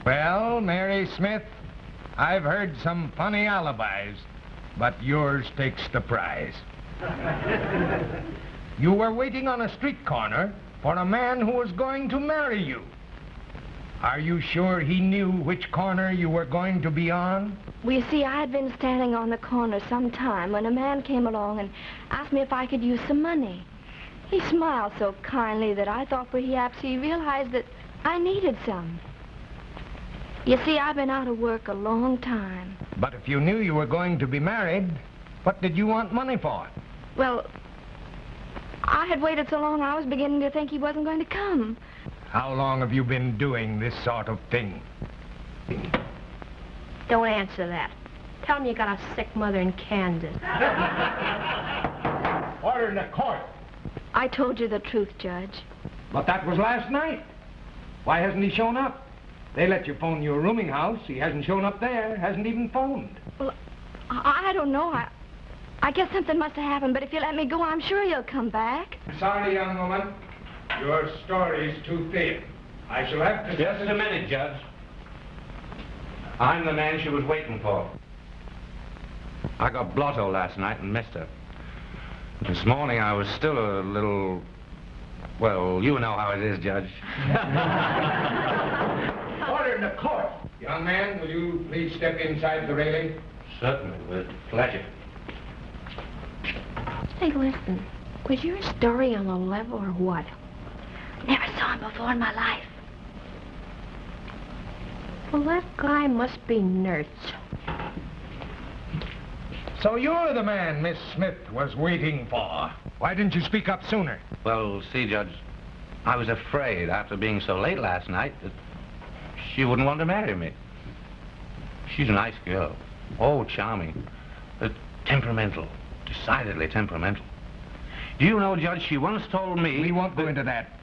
Well, Mary Smith, I've heard some funny alibis, but yours takes the prize. You were waiting on a street corner for a man who was going to marry you. Are you sure he knew which corner you were going to be on? Well, you see, I had been standing on the corner some time when a man came along and asked me if I could use some money. He smiled so kindly that I thought perhaps he realized that I needed some. You see, I've been out of work a long time. But if you knew you were going to be married, what did you want money for? Well, I had waited so long I was beginning to think he wasn't going to come. How long have you been doing this sort of thing? Don't answer that. Tell him you got a sick mother in Kansas. Order in the court. I told you the truth, Judge. But that was last night. Why hasn't he shown up? They let you phone your rooming house. He hasn't shown up there, hasn't even phoned. Well, I don't know. I guess something must have happened, but if you let me go, I'm sure he'll come back. Sorry, young woman. Your story's too thin. I shall have to... Just a minute, Judge. I'm the man she was waiting for. I got blotto last night and missed her. This morning I was still a little... Well, you know how it is, Judge. Order in the court. Young man, will you please step inside the railing? Certainly, with pleasure. Hey, listen. Was your story on the level or what? Never saw him before in my life. Well, that guy must be nuts. So you're the man Miss Smith was waiting for. Why didn't you speak up sooner? Well, see, Judge, I was afraid after being so late last night that she wouldn't want to marry me. She's a nice girl. Oh, charming. But temperamental. Decidedly temperamental. Do you know, Judge, she once told me... We won't go into that.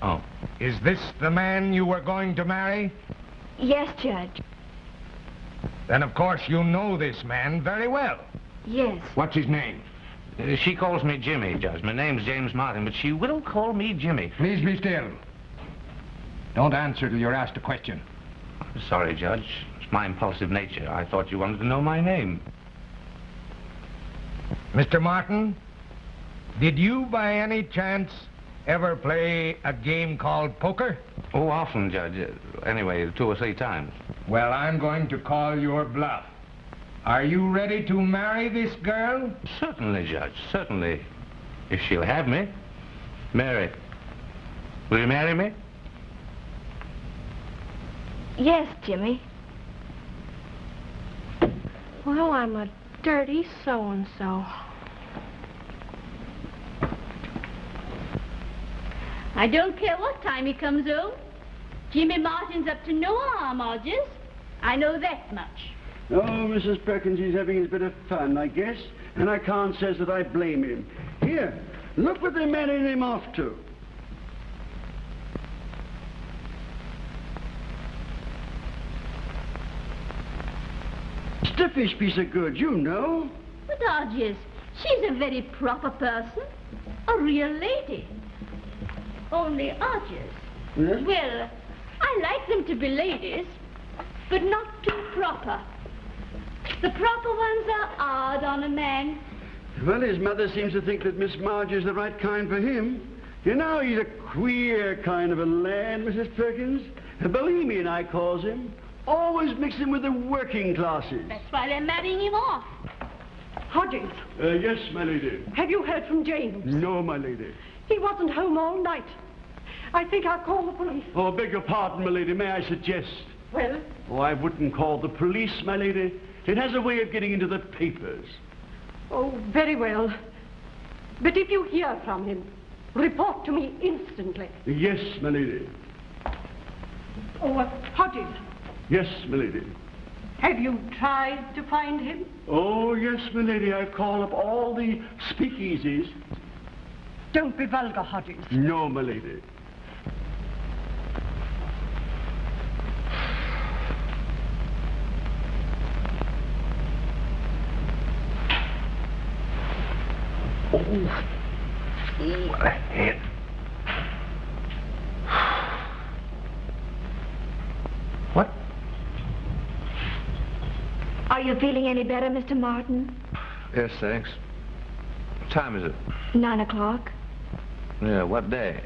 Oh. Is this the man you were going to marry? Yes, Judge. Then, of course, you know this man very well. Yes. What's his name? She calls me Jimmy, Judge. My name's James Martin, but she will call me Jimmy. Please be still. Don't answer till you're asked a question. I'm sorry, Judge. It's my impulsive nature. I thought you wanted to know my name. Mr. Martin, did you, by any chance, ever play a game called poker? Oh, often, Judge. Anyway, 2 or 3 times. Well, I'm going to call your bluff. Are you ready to marry this girl? Certainly, Judge, certainly. If she'll have me. Mary, will you marry me? Yes, Jimmy. Well, I'm a dirty so-and-so. I don't care what time he comes home. Jimmy Martin's up to no harm, Hodges. I know that much. Oh, Mrs. Perkins, he's having his bit of fun, I guess. And I can't say that I blame him. Here, look what they're marrying him off to. Stiffish piece of goods, you know. But Hodges, she's a very proper person. A real lady. Only Hodges. Yes? Well, I like them to be ladies, but not too proper. The proper ones are hard on a man. Well, his mother seems to think that Miss Marge is the right kind for him. You know, he's a queer kind of a lad, Mrs. Perkins. A bohemian, I calls him. Always mixing with the working classes. That's why they're marrying him off. Hodges, Yes, my lady. have you heard from James? No, my lady. He wasn't home all night. I think I'll call the police. Oh, beg your pardon, my lady. May I suggest? Well, Oh, I wouldn't call the police, my lady. It has a way of getting into the papers. oh, very well. But if you hear from him, report to me instantly. Yes, my lady. Oh, Hodges, Yes, my lady. have you tried to find him? Oh, yes, my lady. I call up all the speakeasies. Don't be vulgar, Hodges. No, my lady. What a head. What? Are you feeling any better, Mr. Martin? Yes, thanks. What time is it? 9 o'clock. Yeah, what day?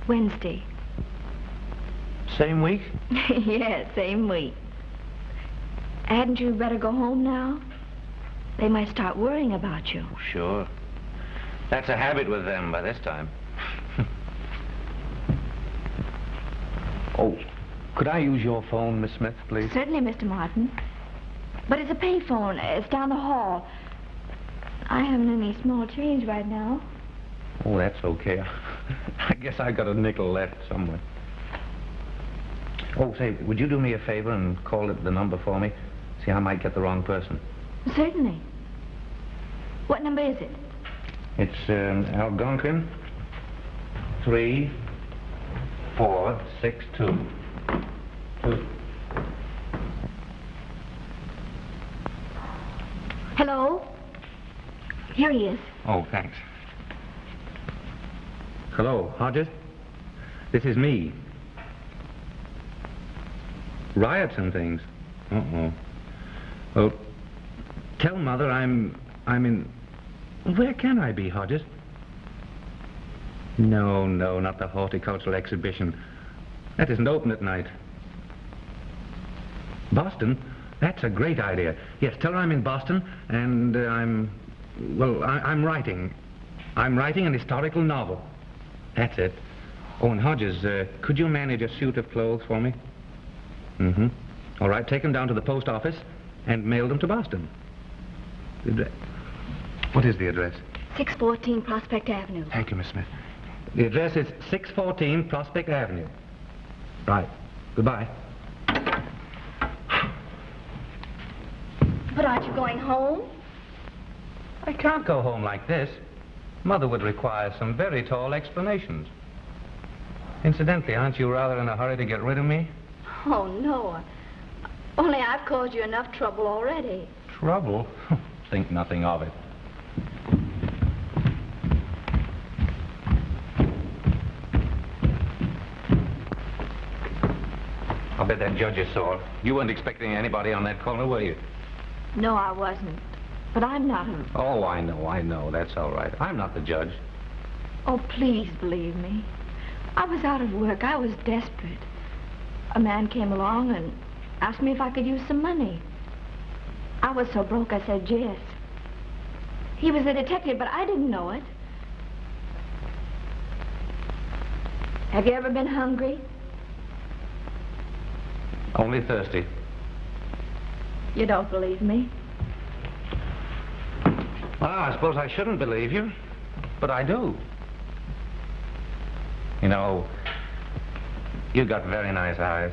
Wednesday. Same week? Yes, same week. Hadn't you better go home now? They might start worrying about you. Sure. That's a habit with them by this time. Oh, could I use your phone, Miss Smith, please? Certainly, Mr. Martin. But it's a payphone. It's down the hall. I haven't any small change right now. Oh, that's okay. I guess I got a nickel left somewhere. Oh, say, would you do me a favor and call it the number for me? See, I might get the wrong person. Certainly. What number is it? It's Algonquin 3462. Hello? Here he is. Oh, thanks. Hello, Hodges? This is me. Riots and things. Uh-oh. Well, tell Mother I'm in... Where can I be, Hodges? No, not the horticultural exhibition. That isn't open at night. Boston? That's a great idea. Yes, tell her I'm in Boston, and I'm writing. I'm writing an historical novel. That's it. Oh, and Hodges, could you manage a suit of clothes for me? Mm-hmm. All right, take them down to the post office and mail them to Boston. What is the address? 614 Prospect Avenue. Thank you, Miss Smith. The address is 614 Prospect Avenue. Right. Goodbye. But aren't you going home? I can't go home like this. Mother would require some very tall explanations. Incidentally, aren't you rather in a hurry to get rid of me? Oh, no. Only I've caused you enough trouble already. Trouble? Think nothing of it. I'll bet that judge is sore. You weren't expecting anybody on that corner, were you? No, I wasn't. But I'm not. Oh, I know. That's all right. I'm not the judge. Oh, please believe me. I was out of work. I was desperate. A man came along and asked me if I could use some money. I was so broke, I said yes. He was a detective, but I didn't know it. Have you ever been hungry? Only thirsty. You don't believe me? Well, I suppose I shouldn't believe you, but I do. You know, you got very nice eyes.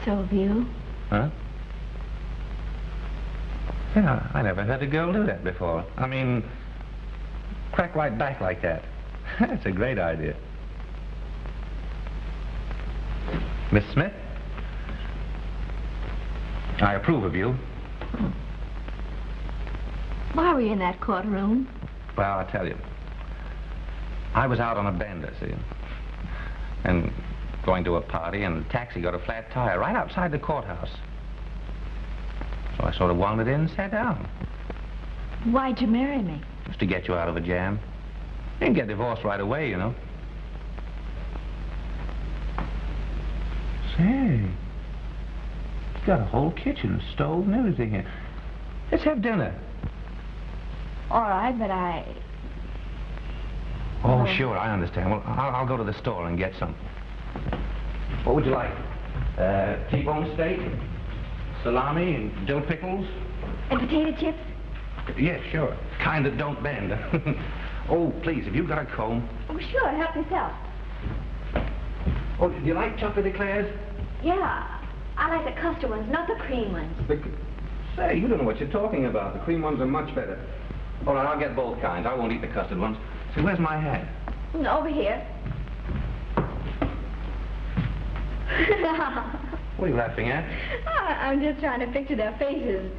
So have you. Huh? Yeah, I never heard a girl do that before. I mean, crack right back like that. That's a great idea. Miss Smith? I approve of you. Why were you in that courtroom? Well, I'll tell you. I was out on a bender, see? And going to a party, and the taxi got a flat tire right outside the courthouse. So I sort of wandered in and sat down. Why'd you marry me? Just to get you out of a jam. You didn't get divorced right away, you know. Say, you got a whole kitchen, stove, and everything here. Let's have dinner. All right, but I... Oh, sure, I understand. Well, I'll go to the store and get some. What would you like? T-bone steak, salami, and dill pickles? And potato chips? Yes, sure. Kind that don't bend. Oh, please, have you got a comb? Oh, sure. Help yourself. Oh, do you like chocolate eclairs? Yeah. I like the custard ones, not the cream ones. Say, you don't know what you're talking about. The cream ones are much better. All right, I'll get both kinds. I won't eat the custard ones. See, where's my hat? Over here. What are you laughing at? I'm just trying to picture their faces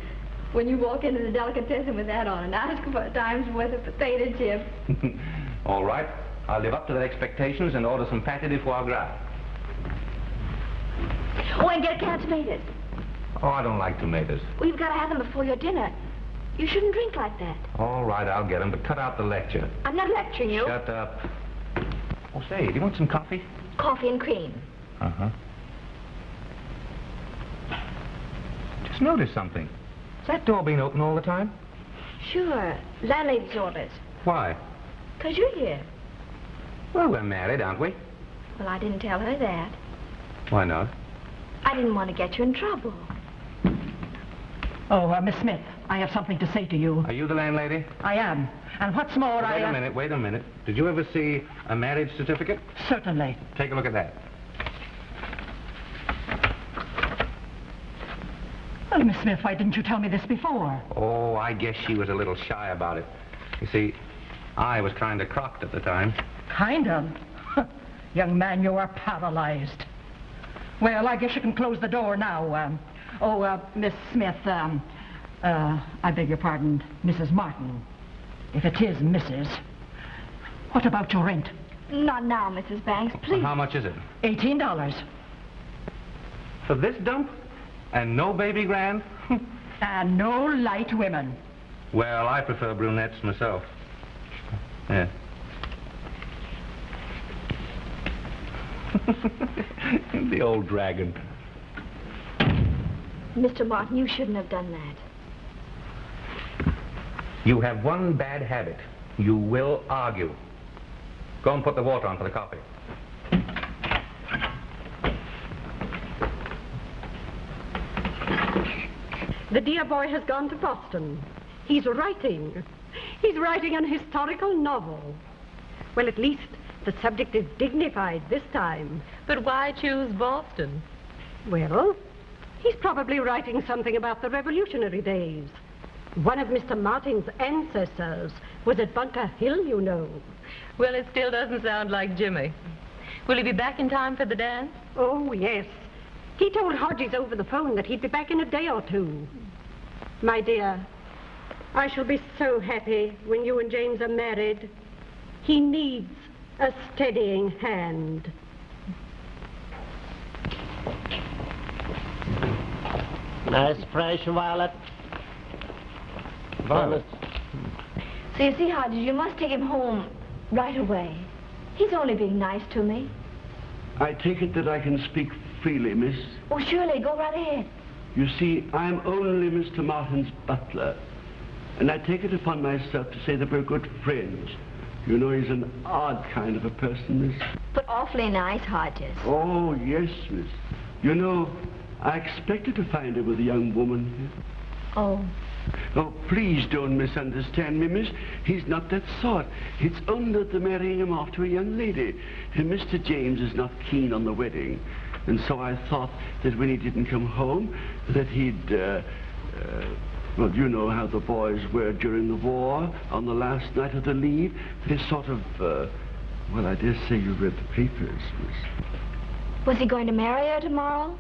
when you walk into the delicatessen with that on and ask for a time's worth of potato chips. All right. I'll live up to their expectations and order some pâté de foie gras. Oh, and get a can of tomatoes. Oh, I don't like tomatoes. Well, you've got to have them before your dinner. You shouldn't drink like that. All right, I'll get them, but cut out the lecture. I'm not lecturing you. Shut up. Oh, say, do you want some coffee? Coffee and cream. Uh-huh. Just noticed something. Has that door been open all the time? Sure. Landlady's orders. Why? 'Cause you're here. Well, we're married, aren't we? Well, I didn't tell her that. Why not? I didn't want to get you in trouble. Oh, Miss Smith, I have something to say to you. Are you the landlady? I am. And what's more, Wait a minute. Did you ever see a marriage certificate? Certainly. Take a look at that. Well, Miss Smith, why didn't you tell me this before? Oh, I guess she was a little shy about it. You see, I was kind of crocked at the time. Kind of. Young man, you are paralyzed. Well, I guess you can close the door now. Miss Smith, I beg your pardon, Mrs. Martin. If it is Mrs. What about your rent? Not now, Mrs. Banks, please. How much is it? $18. For this dump? And no baby grand? And no light women. Well, I prefer brunettes myself. Yeah. The old dragon. Mr. Martin, you shouldn't have done that. You have one bad habit. You will argue. Go and put the water on for the coffee. The dear boy has gone to Boston. He's writing. He's writing an historical novel. Well, at least the subject is dignified this time. But why choose Boston? Well, he's probably writing something about the Revolutionary days. One of Mr. Martin's ancestors was at Bunker Hill, you know. Well, it still doesn't sound like Jimmy. Will he be back in time for the dance? Oh, yes. He told Hodges over the phone that he'd be back in a day or two. My dear, I shall be so happy when you and James are married. He needs a steadying hand. Nice fresh violet. Violet. So you see, Hodges, you must take him home right away. He's only being nice to me. I take it that I can speak freely, miss. Oh, surely, go right ahead. You see, I'm only Mr. Martin's butler. And I take it upon myself to say that we're good friends. You know, he's an odd kind of a person, miss. But awfully nice, Hodges. Oh, yes, miss. You know, I expected to find him with a young woman here. Oh. Oh, please don't misunderstand me, miss. He's not that sort. It's only that they're marrying him off to a young lady. And Mr. James is not keen on the wedding. And so I thought that when he didn't come home, that he'd, well, you know how the boys were during the war, on the last night of the leave. They sort of, well, I dare say you read the papers, miss. Was he going to marry her tomorrow?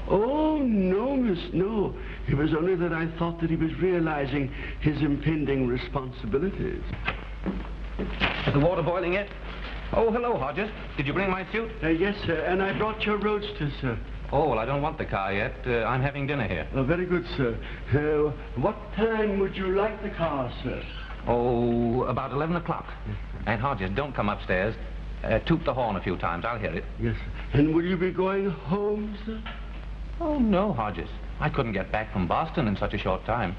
Oh, no, miss, no. It was only that I thought that he was realizing his impending responsibilities. Is the water boiling yet? Oh, hello, Hodges. Did you bring my suit? Yes, sir, and I brought your roadster, sir. Oh, well, I don't want the car yet. I'm having dinner here. Oh, very good, sir. What time would you like the car, sir? Oh, about 11 o'clock. And Hodges, don't come upstairs. Toot the horn a few times. I'll hear it. Yes, sir. And will you be going home, sir? Oh, no, Hodges. I couldn't get back from Boston in such a short time.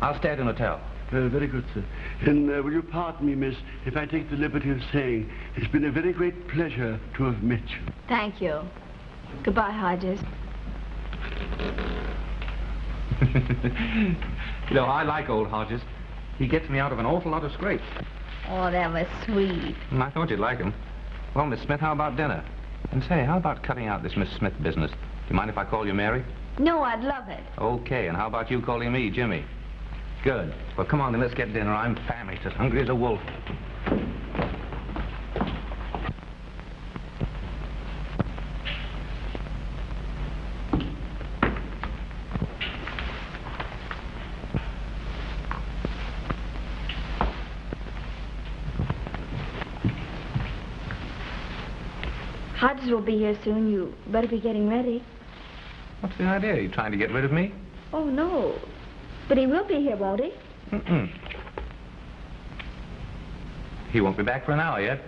I'll stay at an hotel. Very good, sir. And will you pardon me, miss, if I take the liberty of saying it's been a very great pleasure to have met you. Thank you. Goodbye, Hodges. You know, I like old Hodges. He gets me out of an awful lot of scrapes. Oh, that was sweet. I thought you'd like him. Well, Miss Smith, how about dinner? And say, how about cutting out this Miss Smith business? Do you mind if I call you Mary? No, I'd love it. Okay, and how about you calling me Jimmy? Good. Well, come on then, let's get dinner. I'm famished, as hungry as a wolf. Hodges will be here soon. You better be getting ready. What's the idea? Are you trying to get rid of me? Oh, no. But he will be here, won't he? Mm-mm. He won't be back for an hour yet.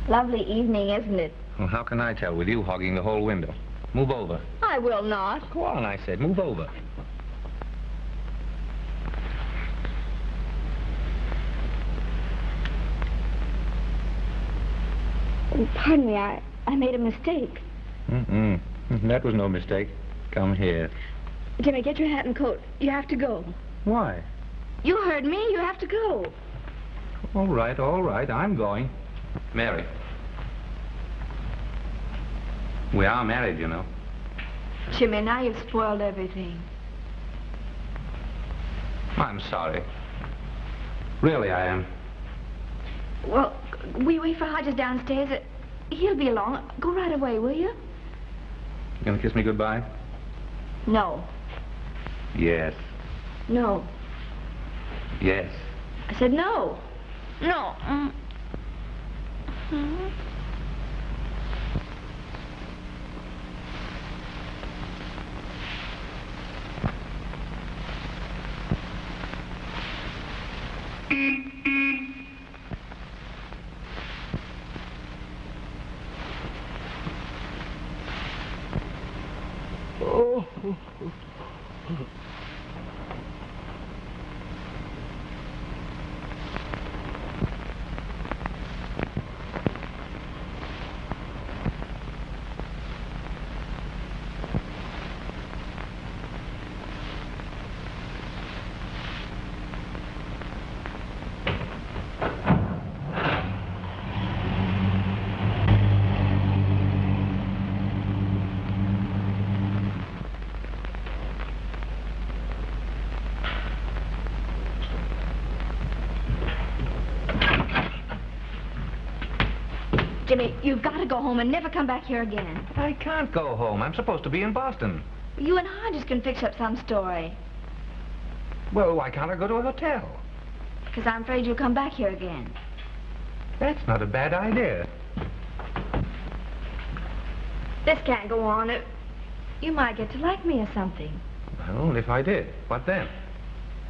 Lovely evening, isn't it? Well, how can I tell with you hogging the whole window? Move over. I will not. Go on, I said. Move over. Oh, pardon me, I made a mistake. Mm-mm. That was no mistake. Come here. Jimmy, get your hat and coat. You have to go. Why? You heard me. You have to go. All right, I'm going. Mary. We are married, you know. Jimmy, now you've spoiled everything. I'm sorry. Really, I am. Well, we wait for Hodges downstairs. He'll be along. Go right away, will you? You gonna kiss me goodbye? No. Yes. No. Yes. I said no. No. Jimmy, you've got to go home and never come back here again. I can't go home. I'm supposed to be in Boston. You and Hodges can fix up some story. Well, why can't I go to a hotel? Because I'm afraid you'll come back here again. That's not a bad idea. This can't go on. You might get to like me or something. Well, if I did, what then?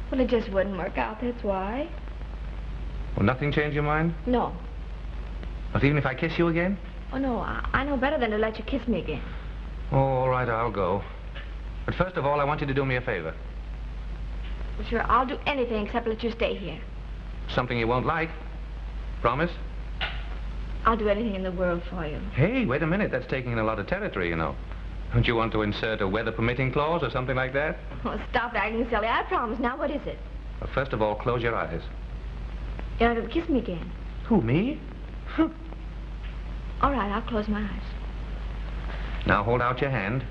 Well, it just wouldn't work out, that's why. Will nothing change your mind? No. Not even if I kiss you again? Oh, no, I know better than to let you kiss me again. Oh, all right, I'll go. But first of all, I want you to do me a favor. Well, sure, I'll do anything except let you stay here. Something you won't like. Promise? I'll do anything in the world for you. Hey, wait a minute. That's taking in a lot of territory, you know. Don't you want to insert a weather-permitting clause or something like that? Oh, stop acting silly. I promise. Now, what is it? Well, first of all, close your eyes. You're not going to kiss me again. Who, me? All right, I'll close my eyes. Now hold out your hand.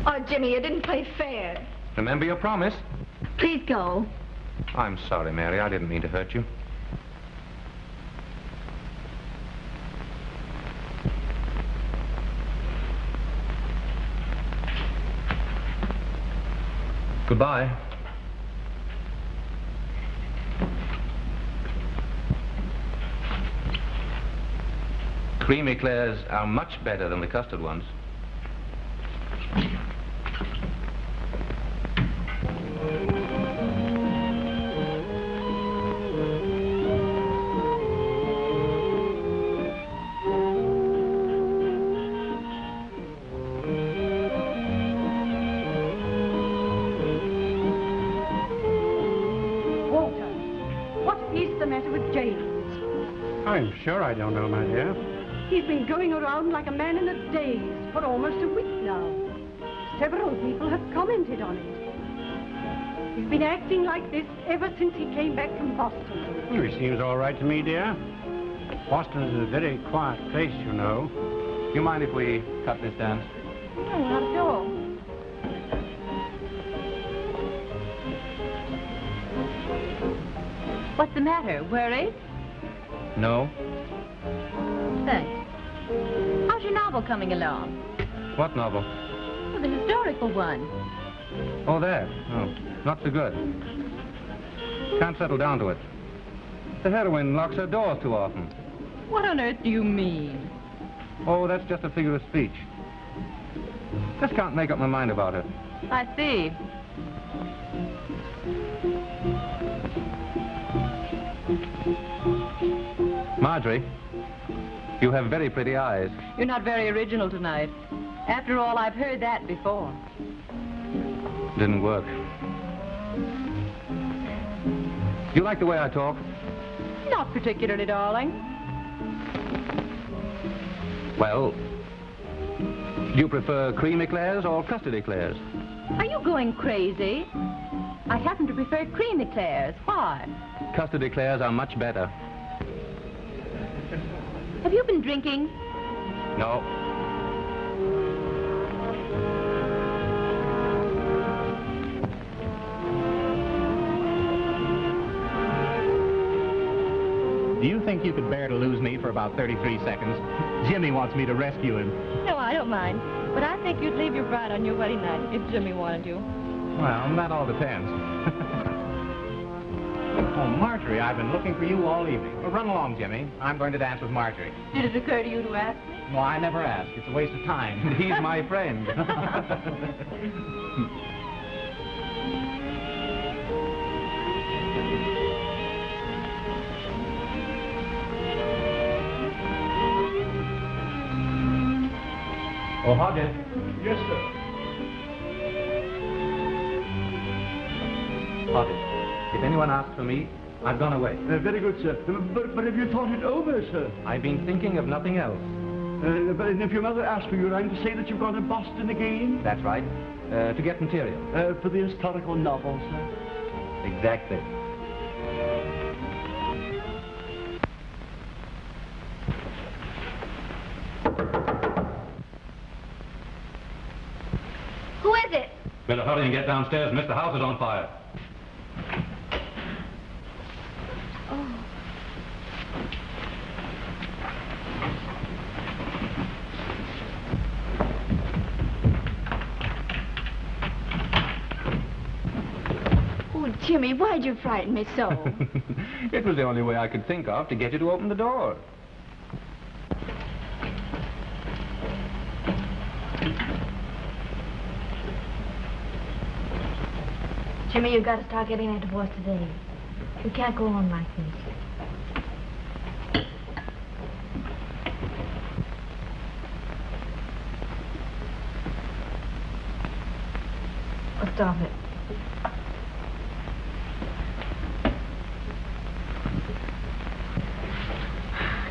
Oh, Jimmy, you didn't play fair. Remember your promise. Please go. I'm sorry, Mary. I didn't mean to hurt you. Goodbye. Cream eclairs are much better than the custard ones. Walter, what is the matter with James? I'm sure I don't know, my dear. He's been going around like a man in a daze for almost a week now. Several people have commented on it. He's been acting like this ever since he came back from Boston. Well, he seems all right to me, dear. Boston is a very quiet place, you know. You mind if we cut this down? No, not at all. What's the matter? Worried? No. Thanks. How's your novel coming along? What novel? Well, the historical one. Oh, there. Oh, not so good. Can't settle down to it. The heroine locks her doors too often. What on earth do you mean? Oh, that's just a figure of speech. Just can't make up my mind about her. I see. Marjorie, you have very pretty eyes. You're not very original tonight. After all, I've heard that before. Didn't work. You like the way I talk? Not particularly, darling. Well, do you prefer cream eclairs or custard eclairs? Are you going crazy? I happen to prefer cream eclairs. Why? Custard eclairs are much better. Have you been drinking? No. Do you think you could bear to lose me for about 33 seconds? Jimmy wants me to rescue him. No, I don't mind. But I think you'd leave your bride on your wedding night if Jimmy wanted you. Well, that all depends. Oh, Marjorie, I've been looking for you all evening. Well, run along, Jimmy. I'm going to dance with Marjorie. Did it occur to you to ask me? Well, I never ask. It's a waste of time. He's my friend. Oh, Hodges. Yes, sir. Hodges, if anyone asks for me, I've gone away. Very good, sir. But have you thought it over, sir? I've been thinking of nothing else. But if your mother asks for you, I'm to say that you've gone to Boston again? That's right. To get material. For the historical novel, sir? Exactly. Who is it? Better hurry and get downstairs. Mr. House is on fire. Jimmy, why'd you frighten me so? It was the only way I could think of to get you to open the door. Jimmy, you've got to start getting that divorce today. You can't go on like this. Oh, stop it.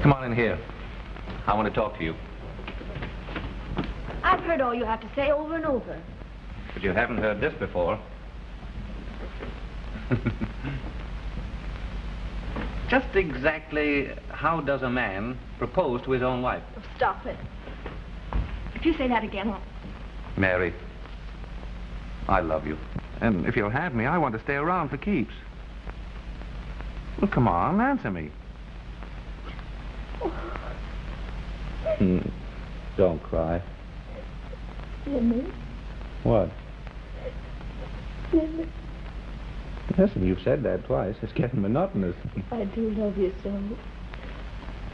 Come on in here. I want to talk to you. I've heard all you have to say over and over. But you haven't heard this before. Just exactly how does a man propose to his own wife? Oh, stop it. If you say that again, I'll... Mary, I love you. And if you'll have me, I want to stay around for keeps. Well, come on, answer me. Don't cry. Jimmy? What? Jimmy? Listen, you've said that twice. It's getting monotonous. I do love you so.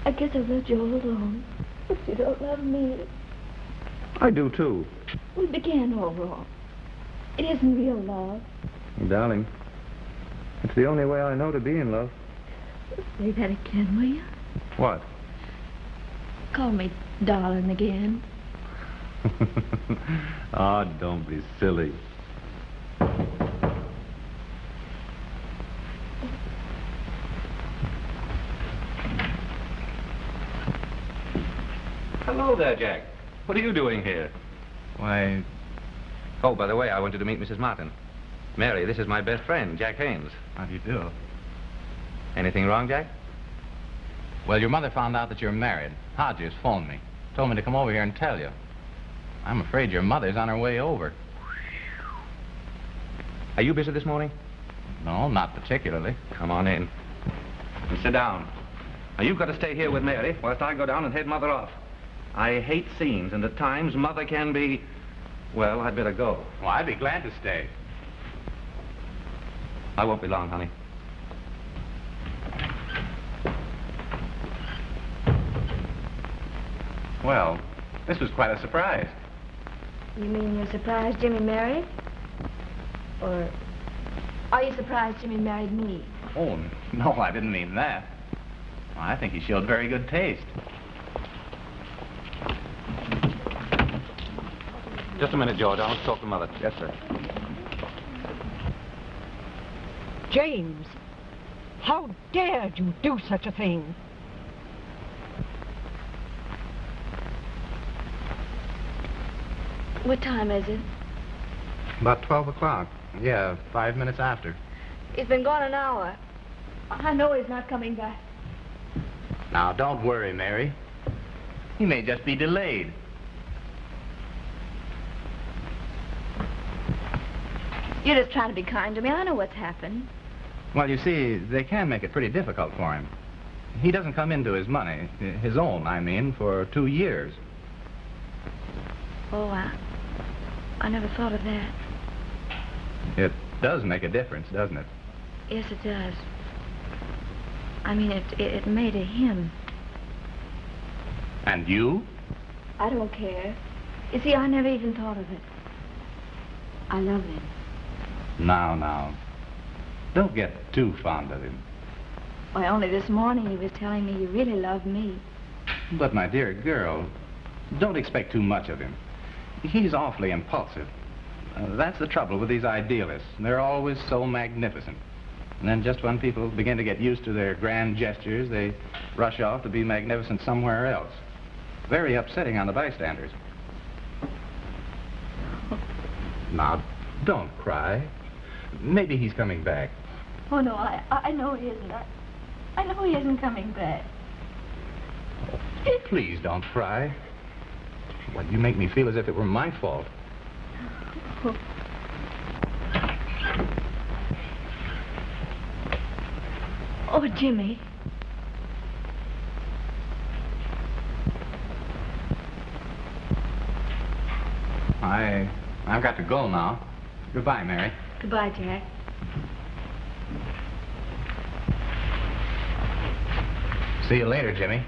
I guess I've left you all alone. But you don't love me. I do, too. We began all wrong. It isn't real love. Darling, it's the only way I know to be in love. Say that again, will you? What? Call me darling again. Oh, don't be silly. Hello there, Jack. What are you doing here? Why... Oh, by the way, I wanted to meet Mrs. Martin. Mary, this is my best friend, Jack Haynes. How do you do? Anything wrong, Jack? Well, your mother found out that you're married. Hodges phoned me. Told me to come over here and tell you. I'm afraid your mother's on her way over. Are you busy this morning? No, not particularly. Come on in. And sit down. Now, you've got to stay here with Mary whilst I go down and head Mother off. I hate scenes, and at times Mother can be Well, I'd better go. Well, I'd be glad to stay. I won't be long, honey. Well, this was quite a surprise. You mean you're surprised Jimmy married? Or are you surprised Jimmy married me? Oh, no, I didn't mean that. Well, I think he showed very good taste. Just a minute, George. I want to talk to Mother. Yes, sir. James, how dared you do such a thing? What time is it? About 12 o'clock. Yeah, 5 minutes after. He's been gone an hour. I know he's not coming back. Now, don't worry, Mary. He may just be delayed. You're just trying to be kind to me. I know what's happened. Well, you see, they can make it pretty difficult for him. He doesn't come into his money, his own, I mean, for 2 years. Oh, I never thought of that. It does make a difference, doesn't it? Yes, it does. I mean, it made a him. And you? I don't care. You see, I never even thought of it. I love him. Now. Don't get too fond of him. Why, only this morning he was telling me he really loved me. But, my dear girl, don't expect too much of him. He's awfully impulsive. That's the trouble with these idealists. They're always so magnificent. And then just when people begin to get used to their grand gestures, they rush off to be magnificent somewhere else. Very upsetting on the bystanders. Now, don't cry. Maybe he's coming back. Oh, no, I know he isn't. I know he isn't coming back. Oh, please don't cry. Well, you make me feel as if it were my fault. Oh, Jimmy. I've got to go now. Goodbye, Mary. Goodbye, Jack. See you later, Jimmy.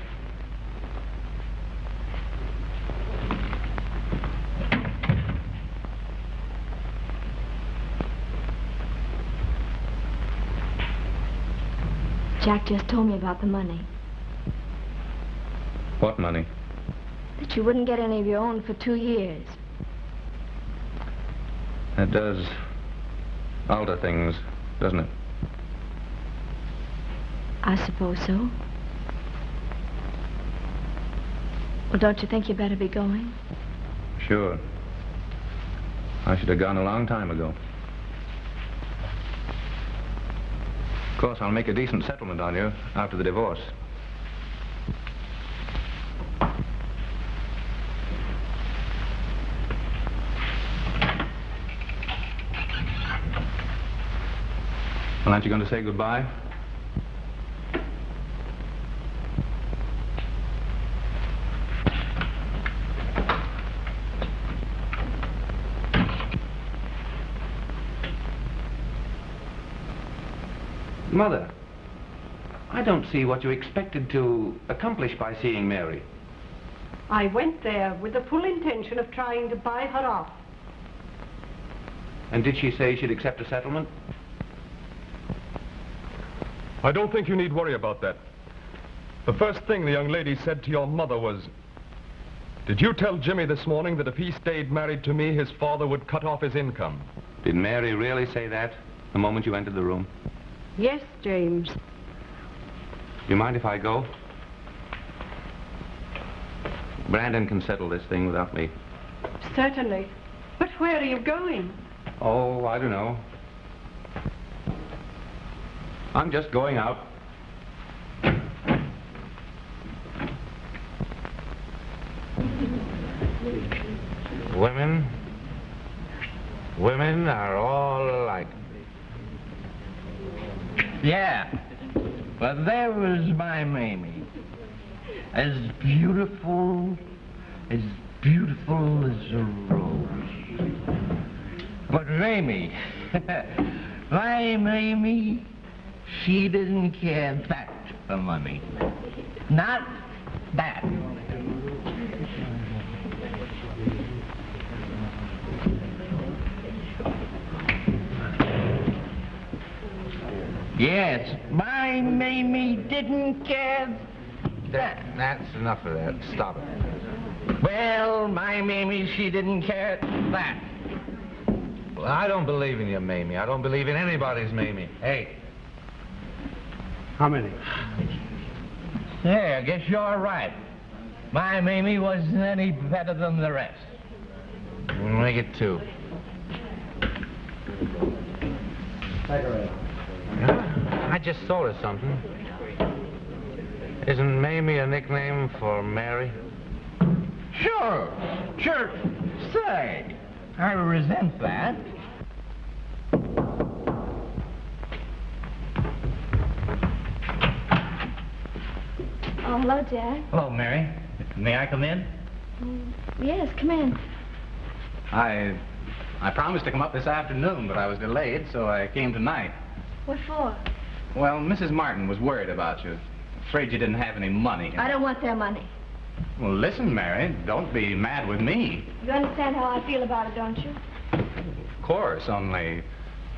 Jack just told me about the money. What money? That you wouldn't get any of your own for 2 years. That does alter things, doesn't it? I suppose so. Well, don't you think you better be going? Sure. I should have gone a long time ago. Of course, I'll make a decent settlement on you after the divorce. Well, aren't you going to say goodbye? Mother, I don't see what you expected to accomplish by seeing Mary. I went there with the full intention of trying to buy her off. And did she say she'd accept a settlement? I don't think you need worry about that. The first thing the young lady said to your mother was, did you tell Jimmy this morning that if he stayed married to me, his father would cut off his income? Did Mary really say that the moment you entered the room? Yes, James. Do you mind if I go? Brandon can settle this thing without me. Certainly. But where are you going? Oh, I don't know. I'm just going out. Women are all alike. Yeah, but there was my Mamie. As beautiful as a rose. But Mamie, my Mamie, she didn't care that for money. Not that. Yes, my Mamie didn't care that. That's enough of that. Stop it. Well, my Mamie, she didn't care that. Well, I don't believe in your Mamie. I don't believe in anybody's Mamie. Hey. How many? Hey, I guess you're right. My Mamie wasn't any better than the rest. Make it 2. I just thought of something. Isn't Mamie a nickname for Mary? Sure. Say, I resent that. Oh, hello, Jack. Hello, Mary. May I come in? Yes, come in. I promised to come up this afternoon, but I was delayed, so I came tonight. What for? Well, Mrs. Martin was worried about you. Afraid you didn't have any money. I don't want their money. Well, listen, Mary, don't be mad with me. You understand how I feel about it, don't you? Of course, only,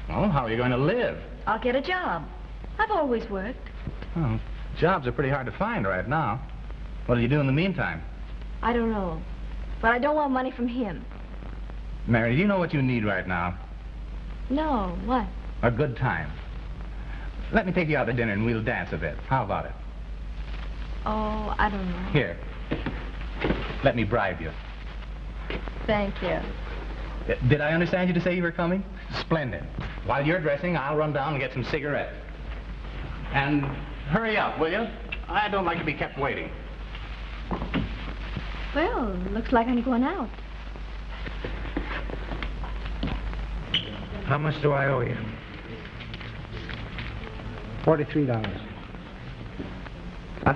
well, how are you going to live? I'll get a job. I've always worked. Well, jobs are pretty hard to find right now. What do you do in the meantime? I don't know. But I don't want money from him. Mary, do you know what you need right now? No, what? A good time. Let me take you out to dinner and we'll dance a bit. How about it? Oh, I don't know. Here. Let me bribe you. Thank you. Did I understand you to say you were coming? Splendid. While you're dressing, I'll run down and get some cigarettes. And hurry up, will you? I don't like to be kept waiting. Well, looks like I'm going out. How much do I owe you? $43. Huh?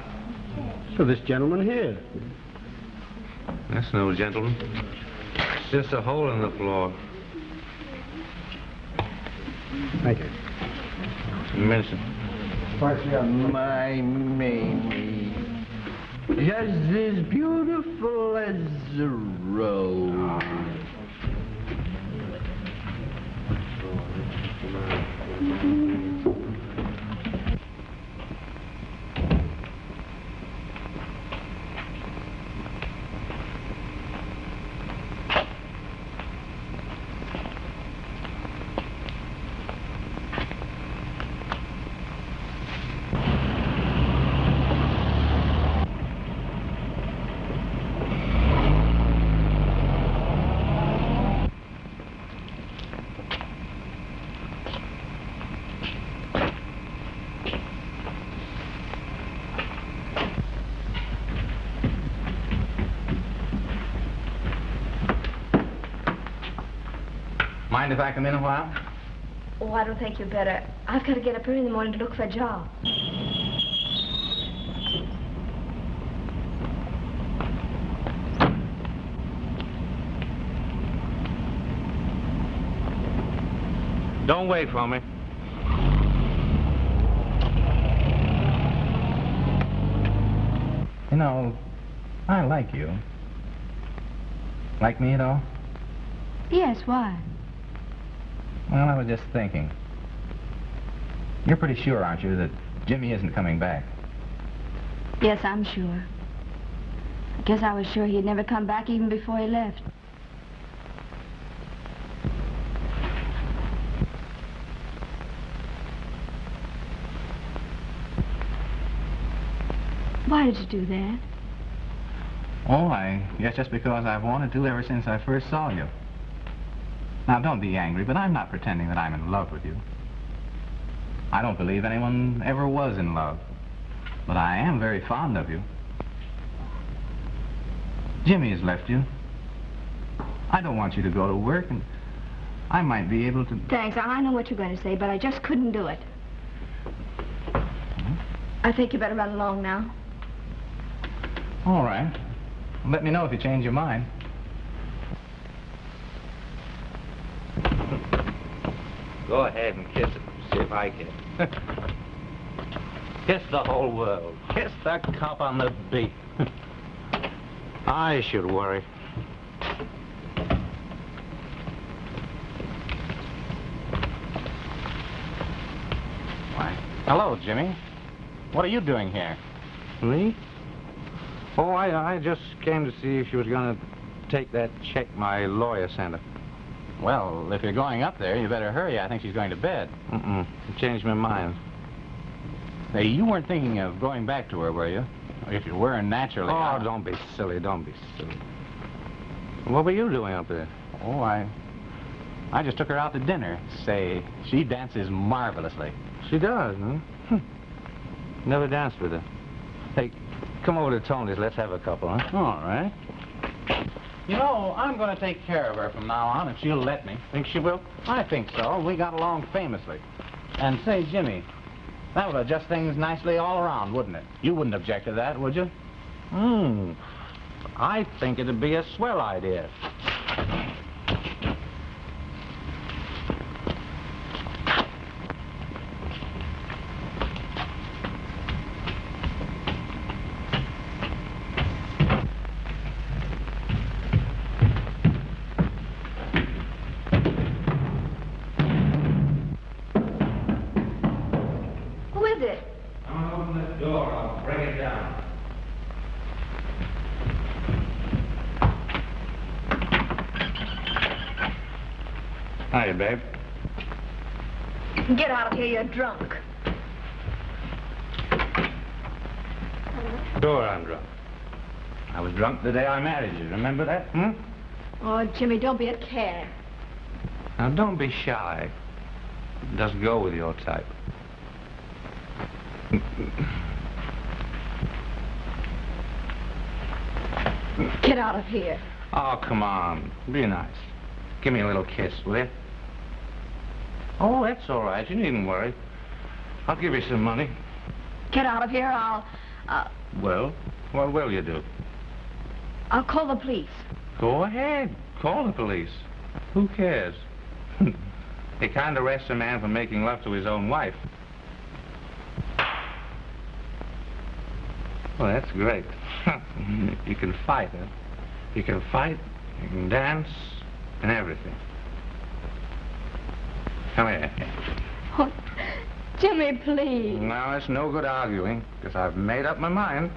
So this gentleman here. That's no gentleman. It's just a hole in the floor. Thank you. Medicine. My Mamie, just as beautiful as a rose. Mind if I come in a while? Oh, I don't think you better. I've got to get up early in the morning to look for a job. Don't wait for me. You know, I like you. Like me at all? Yes, why? Well, I was just thinking. You're pretty sure, aren't you, that Jimmy isn't coming back? Yes, I'm sure. I guess I was sure he'd never come back even before he left. Why did you do that? Oh, I guess just because I've wanted to ever since I first saw you. Now, don't be angry, but I'm not pretending that I'm in love with you. I don't believe anyone ever was in love. But I am very fond of you. Jimmy has left you. I don't want you to go to work, and I might be able to... Thanks. I know what you're going to say, but I just couldn't do it. I think you better run along now. All right. Let me know if you change your mind. Go ahead and kiss it. See if I can. Kiss the whole world. Kiss the cop on the beat. I should worry. Why, hello, Jimmy. What are you doing here? Me? Oh, I just came to see if she was going to take that check my lawyer sent her. Well, if you're going up there, you better hurry. I think she's going to bed. I changed my mind. Hey, you weren't thinking of going back to her, were you? If you were, naturally. Oh, don't be silly. Don't be silly. What were you doing up there? Oh, I just took her out to dinner. Say, she dances marvelously. She does, huh? Never danced with her. Hey, come over to Tony's. Let's have a couple, huh? All right. You know, I'm going to take care of her from now on, if she'll let me. Think she will? I think so. We got along famously. And say, Jimmy, that would adjust things nicely all around, wouldn't it? You wouldn't object to that, would you? I think it'd be a swell idea. Hiya, babe. Get out of here, you're drunk. Sure, I'm drunk. I was drunk the day I married you. Remember that? Oh, Jimmy, don't be a cad. Now, don't be shy. Just go with your type. Get out of here. Oh, come on. Be nice. Give me a little kiss, will you? Oh, that's all right. You needn't worry. I'll give you some money. Get out of here, Well, what will you do? I'll call the police. Go ahead. Call the police. Who cares? They can't arrest a man for making love to his own wife. Well, that's great. You can fight, huh? You can fight, you can dance, and everything. Come here. Oh, Jimmy, please. No, it's no good arguing, because I've made up my mind.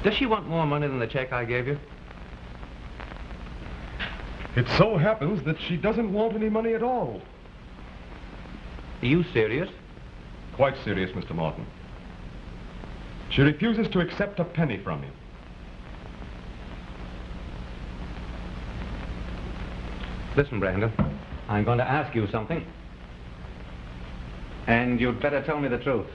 Does she want more money than the check I gave you? It so happens that she doesn't want any money at all. Are you serious? Quite serious, Mr. Martin. She refuses to accept a penny from me. Listen, Brandon, I'm going to ask you something. And you'd better tell me the truth.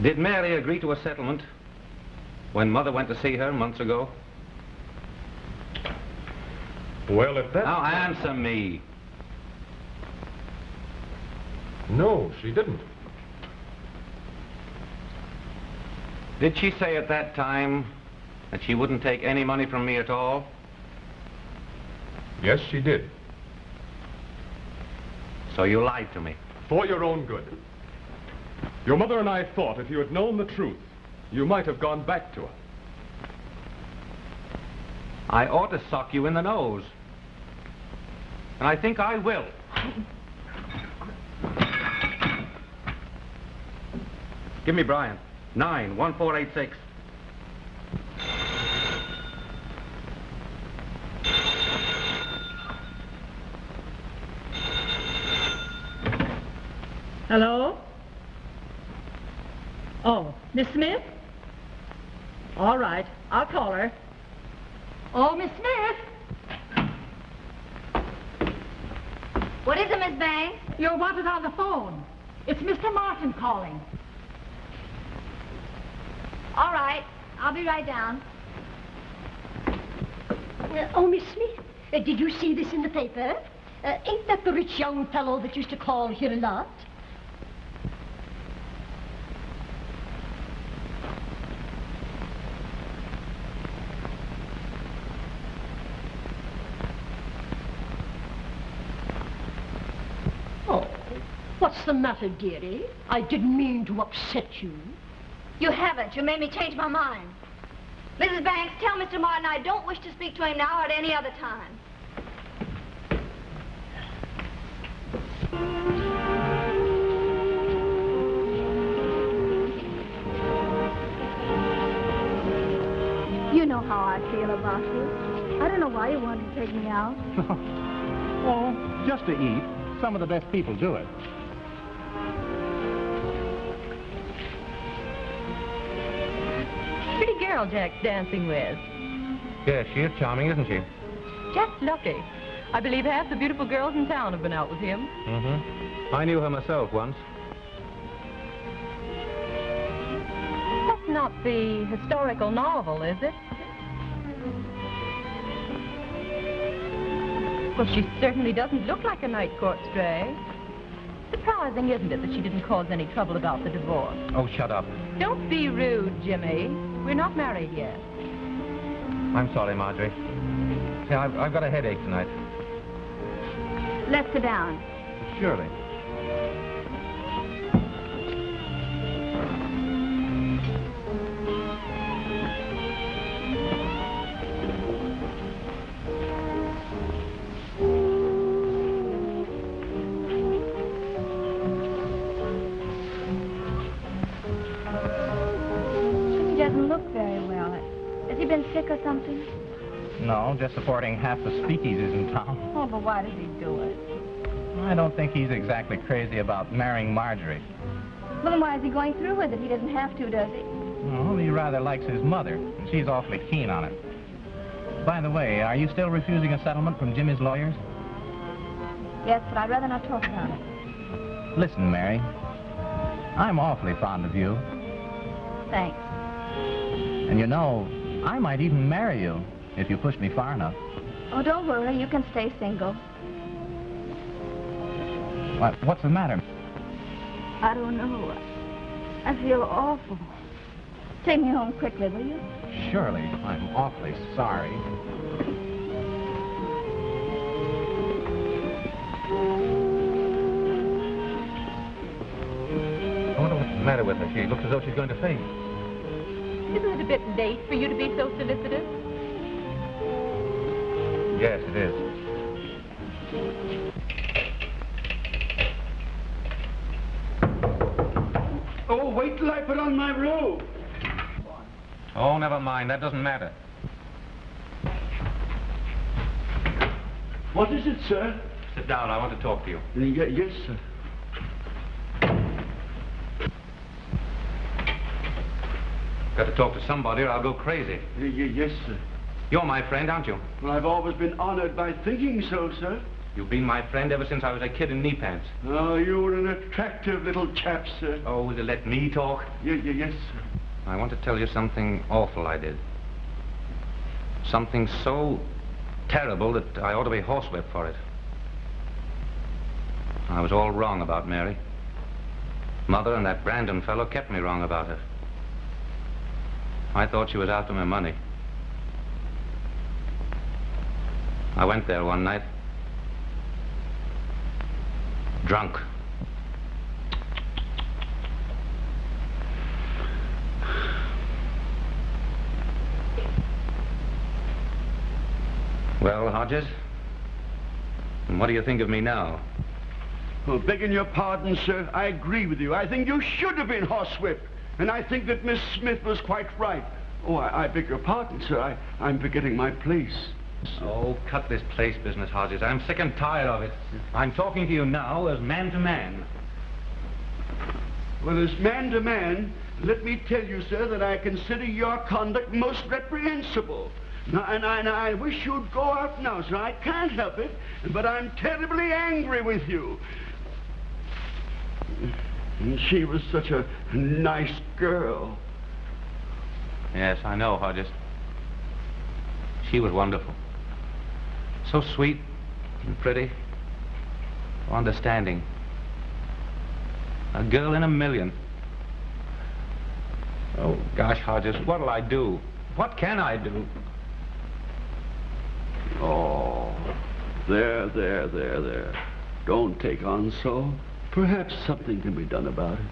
Did Mary agree to a settlement when Mother went to see her months ago? Well, if that... Now answer me. No, she didn't. Did she say at that time that she wouldn't take any money from me at all? Yes, she did. So you lied to me. For your own good. Your mother and I thought if you had known the truth, you might have gone back to her. I ought to sock you in the nose. And I think I will. Give me Brian. 91486. Hello? Oh, Miss Smith? All right, I'll call her. Oh, Miss Smith? What is it, Miss Banks? You're wanted on the phone. It's Mr. Martin calling. All right, I'll be right down. Oh, Miss Smith, did you see this in the paper? Ain't that the rich young fellow that used to call here a lot? Oh, what's the matter, dearie? I didn't mean to upset you. You haven't. You made me change my mind. Mrs. Banks, tell Mr. Martin I don't wish to speak to him now or at any other time. You know how I feel about you. I don't know why you wanted to take me out. Oh, just to eat. Some of the best people do it. Pretty girl Jack's dancing with. Yes, she is charming, isn't she? Jack's lucky. I believe half the beautiful girls in town have been out with him. Mm-hmm. I knew her myself once. That's not the historical novel, is it? Well, she certainly doesn't look like a night court stray. Surprising, isn't it, that she didn't cause any trouble about the divorce? Oh, shut up. Don't be rude, Jimmy. We're not married yet. I'm sorry, Marjorie. See, I've got a headache tonight. Let's sit down. Surely. He doesn't look very well. Has he been sick or something? No, just supporting half the speakeasies in town. Oh, but why does he do it? I don't think he's exactly crazy about marrying Marjorie. Well, then why is he going through with it? He doesn't have to, does he? Well, he rather likes his mother, and she's awfully keen on it. By the way, are you still refusing a settlement from Jimmy's lawyers? Yes, but I'd rather not talk about it. Listen, Mary, I'm awfully fond of you. Thanks. And you know, I might even marry you if you push me far enough. Oh, don't worry. You can stay single. What's the matter? I don't know. I feel awful. Take me home quickly, will you? Surely. I'm awfully sorry. I wonder what's the matter with her. She looks as though she's going to faint. Isn't it a bit late for you to be so solicitous? Yes, it is. Oh, wait till I put on my robe. Oh, never mind. That doesn't matter. What is it, sir? Sit down. I want to talk to you. Yes, sir. Got to talk to somebody or I'll go crazy. Yes, sir. You're my friend, aren't you? Well, I've always been honored by thinking so, sir. You've been my friend ever since I was a kid in knee pants. Oh, you're an attractive little chap, sir. Oh, will you let me talk? Yes, sir. I want to tell you something awful I did. Something so terrible that I ought to be horsewhipped for it. I was all wrong about Mary. Mother and that Brandon fellow kept me wrong about her. I thought she was after my money. I went there one night. Drunk. Well, Hodges, and what do you think of me now? Well, begging your pardon, sir, I agree with you. I think you should have been horsewhipped. And I think that Miss Smith was quite right. Oh, I beg your pardon, sir. I'm forgetting my place. Oh, cut this place business, Hodges. I'm sick and tired of it. I'm talking to you now as man to man. Well, as man to man, let me tell you, sir, that I consider your conduct most reprehensible. Now, and I wish you'd go out now, sir. I can't help it, but I'm terribly angry with you. And she was such a nice girl. Yes, I know, Hodges. She was wonderful. So sweet and pretty, understanding. A girl in a million. Oh, gosh, Hodges, what'll I do? What can I do? Oh, there. Don't take on so. Perhaps something can be done about it.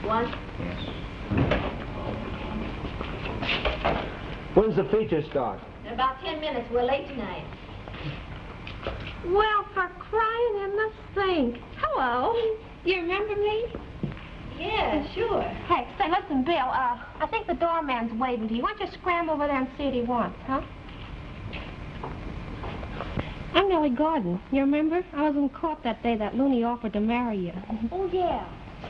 What? Yes. When's the feature start? In about 10 minutes. We're late tonight. Well, for crying in the sink. Hello. You remember me? Yeah, sure. Hey, say, listen, Bill, I think the doorman's waiting for you. Why don't you scramble over there and see what he wants, huh? I'm Nellie Gordon. You remember? I was in court that day that Looney offered to marry you. Oh, yeah.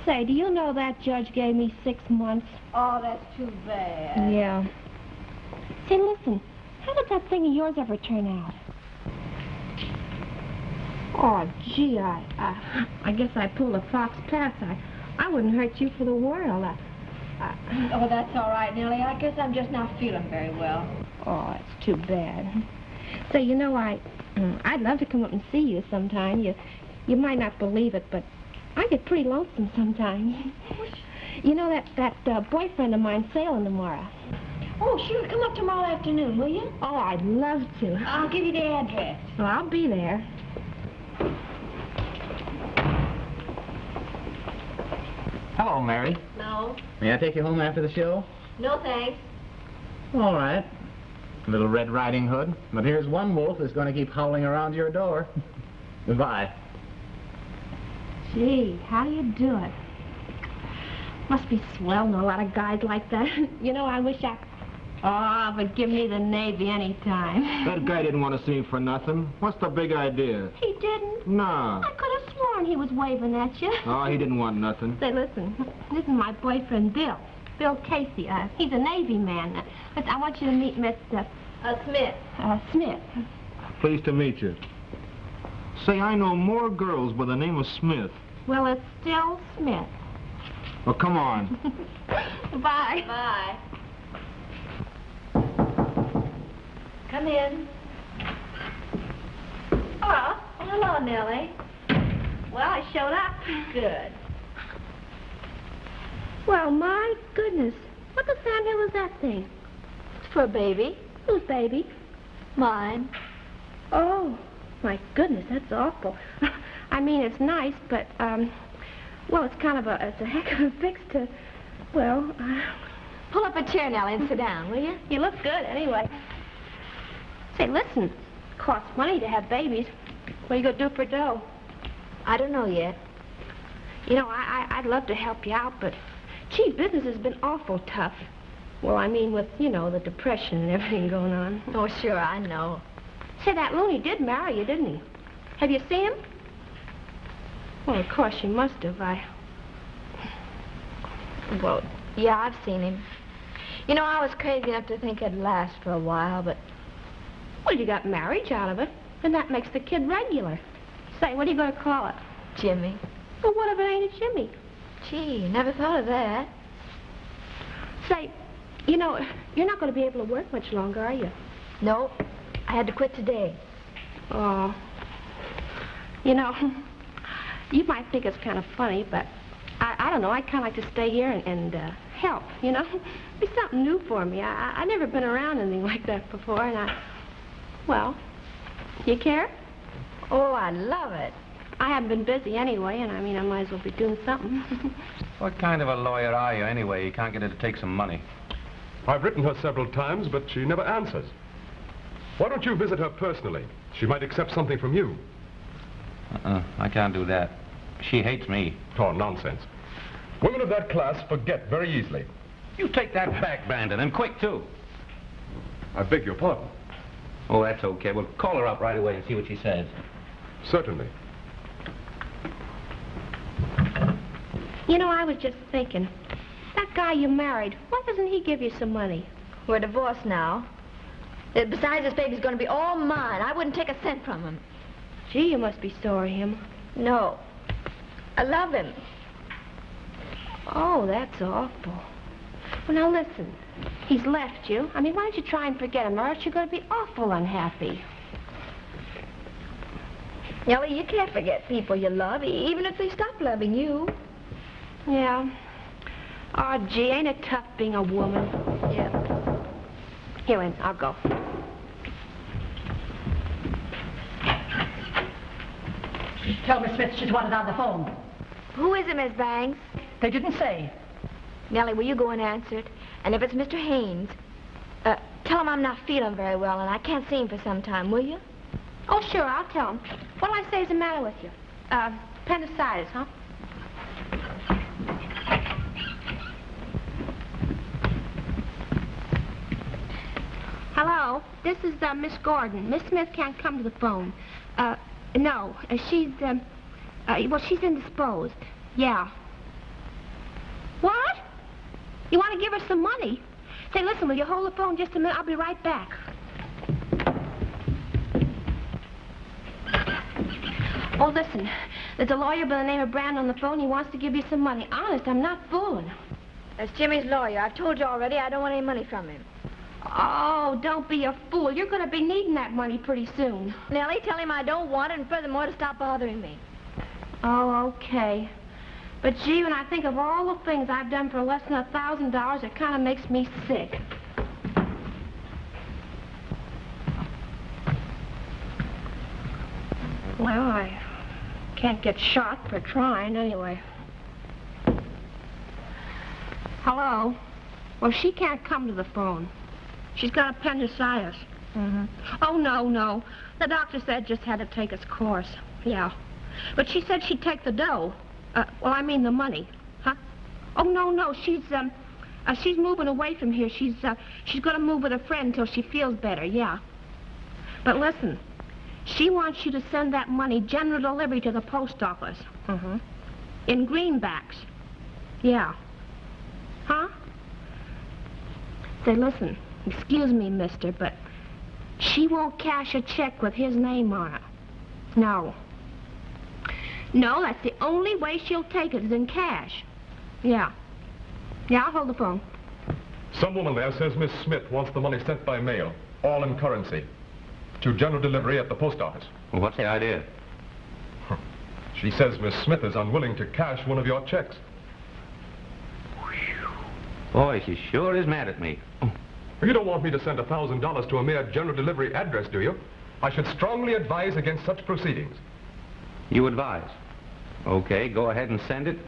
Say, do you know that judge gave me 6 months? Oh, that's too bad. Yeah. Say, listen, how did that thing of yours ever turn out? Oh, gee, I guess I pulled a fox pass. I wouldn't hurt you for the world. Oh, that's all right, Nellie. I guess I'm just not feeling very well. Oh, it's too bad. Say, you know, I'd love to come up and see you sometime. You might not believe it, but I get pretty lonesome sometimes. You know that boyfriend of mine sailing tomorrow. Oh, sure. Come up tomorrow afternoon, will you? Oh, I'd love to. I'll give you the address. Well, I'll be there. Hello, Mary. No. May I take you home after the show? No, thanks. All right. Little Red Riding Hood. But here's one wolf that's going to keep howling around your door. Goodbye. Gee, how do you do it? Must be swell knowing a lot of guys like that. You know, I wish I... Oh, but give me the Navy any time. That guy didn't want to see me for nothing. What's the big idea? He didn't? No. I could have sworn he was waving at you. Oh, he didn't want nothing. Say, listen, this is my boyfriend, Bill. Bill Casey. He's a Navy man. Listen, I want you to meet Mr. Smith. Smith. Pleased to meet you. Say, I know more girls by the name of Smith. Well, it's still Smith. Well, come on. Bye. Bye. Come in. Oh, hello, Nellie. Well, I showed up. Good. Well, my goodness. What the family was that thing? It's for a baby. Whose baby? Mine. Oh, my goodness, that's awful. I mean, it's nice, but, well, it's a heck of a fix to, well, Pull up a chair, Nellie, and sit down, will you? You look good, anyway. Say, listen, it costs money to have babies. What are you going to do for dough? I don't know yet. You know, I'd love to help you out, but, gee, business has been awful tough. Well, I mean, with, you know, the depression and everything going on. Oh, sure, I know. Say, that Looney did marry you, didn't he? Have you seen him? Well, of course, you must have. Well, yeah, I've seen him. You know, I was crazy enough to think it'd last for a while, but... Well, you got marriage out of it, and that makes the kid regular. Say, what are you going to call it? Jimmy. Well, what if it ain't a Jimmy? Gee, never thought of that. Say, you know, you're not going to be able to work much longer, are you? No, I had to quit today. Oh. You know, you might think it's kind of funny, but I don't know. I'd kind of like to stay here and help, you know? Be something new for me. I've never been around anything like that before, and well, you care? Oh, I love it. I haven't been busy anyway, and I mean, I might as well be doing something. What kind of a lawyer are you, anyway? You can't get her to take some money. I've written her several times, but she never answers. Why don't you visit her personally? She might accept something from you. I can't do that. She hates me. Oh, nonsense. Women of that class forget very easily. You take that back, Brandon, and quick, too. I beg your pardon. Oh, that's okay. We'll call her up right away and see what she says. Certainly. You know, I was just thinking, that guy you married, why doesn't he give you some money? We're divorced now. Besides, this baby's going to be all mine. I wouldn't take a cent from him. Gee, you must be sorry him. No. I love him. Oh, that's awful. Well, now listen. He's left you. I mean, why don't you try and forget him, or else you're going to be awful unhappy. Nellie, you can't forget people you love, even if they stop loving you. Yeah. Oh, gee, ain't it tough being a woman? Yeah. Here, Ann, I'll go. Tell Miss Smith she's wanted on the phone. Who is it, Miss Banks? They didn't say. Nellie, will you go and answer it? And if it's Mr. Haynes, tell him I'm not feeling very well and I can't see him for some time, will you? Oh, sure, I'll tell him. What'll I say is the matter with you? Appendicitis, huh? Hello, this is Miss Gordon. Miss Smith can't come to the phone. No, she's indisposed. Yeah. What? You want to give her some money? Say, listen, will you hold the phone just a minute? I'll be right back. Oh, listen, there's a lawyer by the name of Brandon on the phone. He wants to give you some money. Honest, I'm not fooling. That's Jimmy's lawyer. I've told you already I don't want any money from him. Oh, don't be a fool. You're going to be needing that money pretty soon. Nellie, tell him I don't want it, and furthermore, to stop bothering me. Oh, okay. But, gee, when I think of all the things I've done for less than $1,000, it kind of makes me sick. Well, I can't get shot for trying, anyway. Hello? Well, she can't come to the phone. She's got appendicitis. Mm-hmm. Oh, no. The doctor said just had to take its course. Yeah. But she said she'd take the dough. Well, I mean the money. Huh? Oh, no. She's moving away from here. She's going to move with a friend until she feels better, yeah. But listen, she wants you to send that money general delivery to the post office. Mm-hmm. In greenbacks. Yeah. Huh? Say, listen, excuse me, mister, but she won't cash a check with his name on it. No. No, that's the only way she'll take it is in cash. Yeah. Yeah, I'll hold the phone. Some woman there says Miss Smith wants the money sent by mail, all in currency, to general delivery at the post office. Well, what's the idea? She says Miss Smith is unwilling to cash one of your checks. Boy, she sure is mad at me. You don't want me to send $1,000 to a mere general delivery address, do you? I should strongly advise against such proceedings. You advise? Okay, go ahead and send it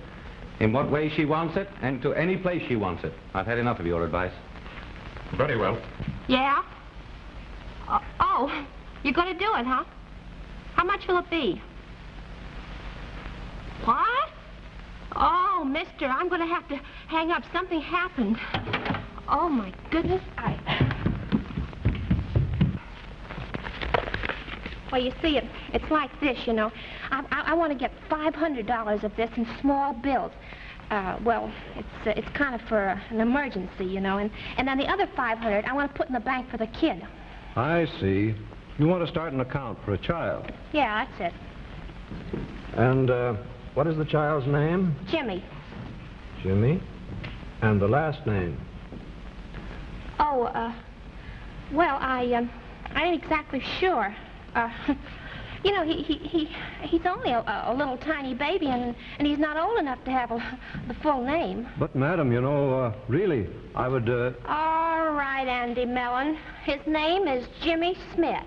in what way she wants it and to any place she wants it. I've had enough of your advice. Very well. Yeah? Oh, you're going to do it, huh? How much will it be? What? Oh, mister, I'm going to have to hang up. Something happened. Oh, my goodness. Well, you see, it's like this, you know. I want to get $500 of this in small bills. Well, it's kind of for an emergency, you know. And then the other $500 I want to put in the bank for the kid. I see. You want to start an account for a child. Yeah, that's it. And, what is the child's name? Jimmy. Jimmy? And the last name? Oh, well, I ain't exactly sure. You know, he's only a little tiny baby, and he's not old enough to have the full name. But, madam, you know, really, I would, All right, Andy Mellon. His name is Jimmy Smith.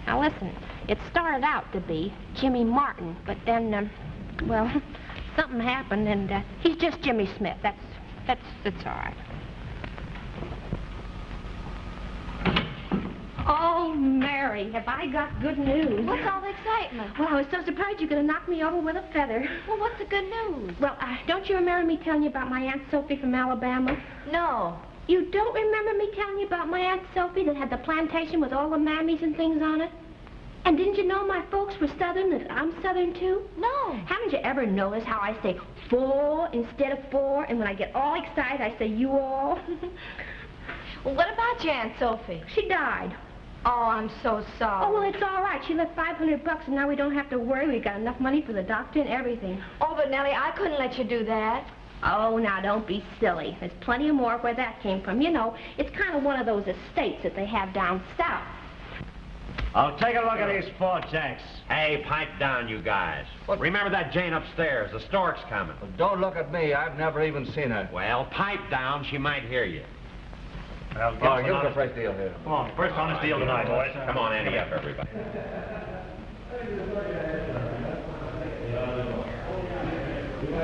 Now, listen, it started out to be Jimmy Martin, but then, well, something happened, and he's just Jimmy Smith. That's all right. hurry. Have I got good news? What's all the excitement? Well, I was so surprised you could have knocked me over with a feather. Well, what's the good news? Well, don't you remember me telling you about my Aunt Sophie from Alabama? No. You don't remember me telling you about my Aunt Sophie that had the plantation with all the mammies and things on it? And didn't you know my folks were Southern, that I'm Southern, too? No. Haven't you ever noticed how I say four instead of four, and when I get all excited, I say you all? Well, what about your Aunt Sophie? She died. Oh, I'm so sorry. Oh, well, it's all right. She left $500, and now we don't have to worry. We got enough money for the doctor and everything. Oh, but Nellie, I couldn't let you do that. Oh, now, don't be silly. There's plenty more where that came from. You know, it's kind of one of those estates that they have down south. Oh, take a look at these 4 checks. Hey, pipe down, you guys. Remember that Jane upstairs. The stork's coming. Well, don't look at me. I've never even seen her. Well, pipe down. She might hear you. Well, Oh, give us a fresh deal here. Come on, first honest deal tonight, boys. Come on, ante up, everybody.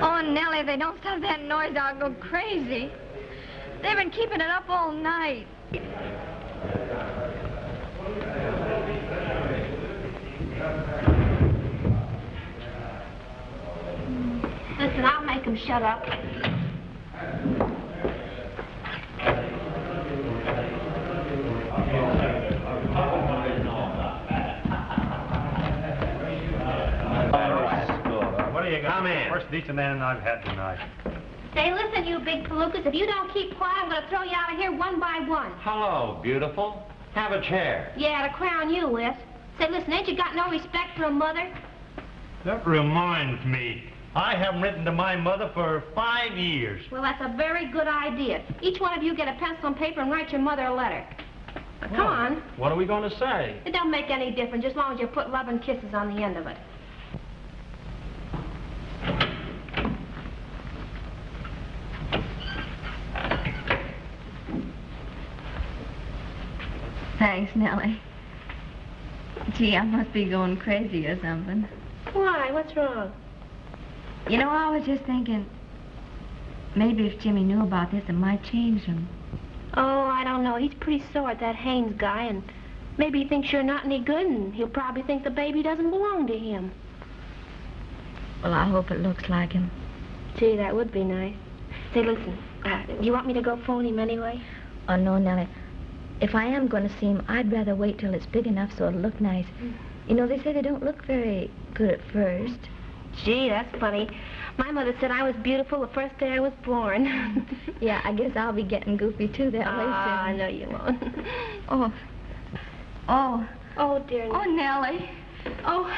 Oh, Nellie, if they don't stop that noise, I'll go crazy. They've been keeping it up all night. Listen, I'll make them shut up. What do you got? Come in. First decent man I've had tonight. Say, listen, you big palookas, if you don't keep quiet, I'm going to throw you out of here one by one. Hello, beautiful. Have a chair. Yeah, to crown you with. Say, listen, ain't you got no respect for a mother? That reminds me. I haven't written to my mother for 5 years. Well, that's a very good idea. Each one of you get a pencil and paper and write your mother a letter. Now, come on. What are we going to say? It don't make any difference, as long as you put love and kisses on the end of it. Thanks, Nellie. Gee, I must be going crazy or something. Why? What's wrong? You know, I was just thinking, maybe if Jimmy knew about this, it might change him. Oh, I don't know. He's pretty sore at that Haynes guy, and maybe he thinks you're not any good, and he'll probably think the baby doesn't belong to him. Well, I hope it looks like him. Gee, that would be nice. Say, listen, you want me to go phone him anyway? Oh, no, Nellie. If I am going to see him, I'd rather wait till it's big enough so it'll look nice. You know, they say they don't look very good at first. Gee, that's funny. My mother said I was beautiful the first day I was born. Yeah, I guess I'll be getting goofy, too, that way soon. I know you won't. Oh. Oh. Oh, dear. Oh, Nellie. Oh.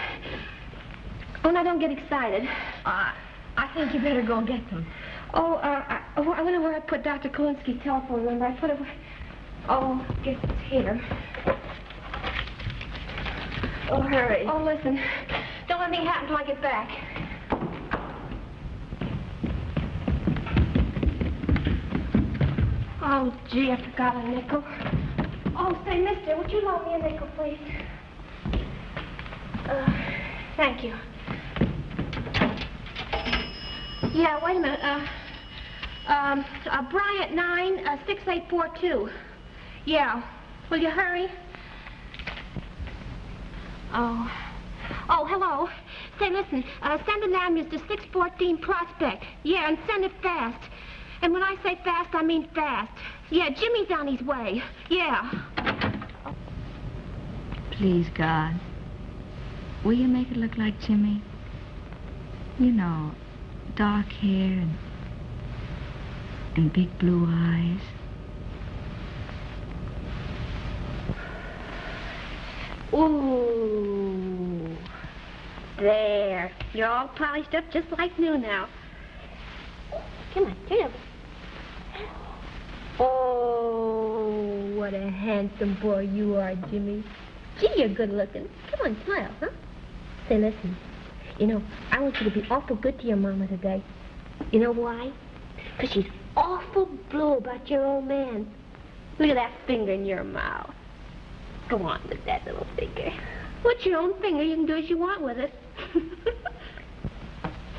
Oh, now, don't get excited. I think you better go and get them. Oh, I wonder where I put Dr. Kolinsky's telephone number. I put it where... Oh, I guess it's here. Oh, hurry. Oh, listen. Don't let anything happen till I get back. Oh, gee, I forgot a nickel. Oh, say, mister, would you loan me a nickel, please? Thank you. Yeah, wait a minute. Bryant 9, 6842. Yeah. Will you hurry? Oh. Oh, hello. Say, listen, send an ambulance to 614 Prospect. Yeah, and send it fast. And when I say fast, I mean fast. Yeah, Jimmy's on his way. Yeah. Please, God, will you make it look like Jimmy? You know, dark hair and big blue eyes. Ooh. There. You're all polished up just like new now. Come on, turn over. Oh, what a handsome boy you are, Jimmy. Gee, you're good looking. Come on, smile, huh? Say, listen. You know, I want you to be awful good to your mama today. You know why? Because she's awful blue about your old man. Look at that finger in your mouth. Go on with that little finger. What's your own finger? You can do as you want with it.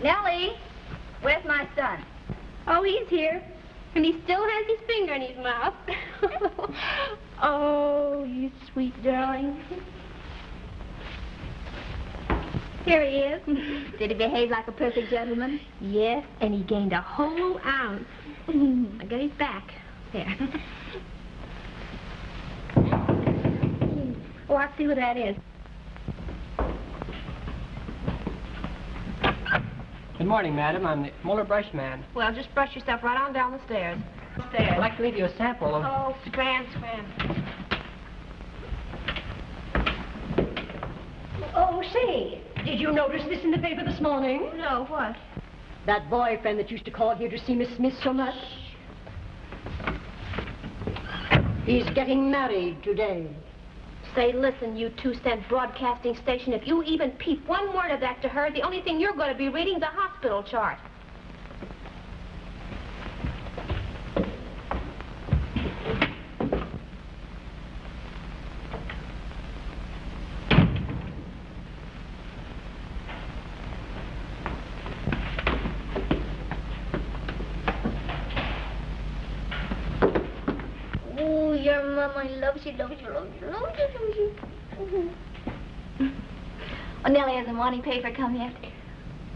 Nellie, where's my son? Oh, he's here. And he still has his finger in his mouth. Oh, you you sweet darling. Here he is. Did he behave like a perfect gentleman? Yes, and he gained a whole ounce. I got his back. There. Oh, I'll see who that is. Good morning, madam. I'm the Muller brush man. Well, just brush yourself right on down the stairs. I'd like to leave you a sample of... Oh, scram. Oh, say, did you notice this in the paper this morning? No, what? That boyfriend that used to call here to see Miss Smith so much. He's getting married today. Say, listen, you 2-cent broadcasting station, if you even peep one word of that to her, the only thing you're going to be reading is the hospital chart. Oh, your mama loves you. Oh, Nellie, has the morning paper come yet?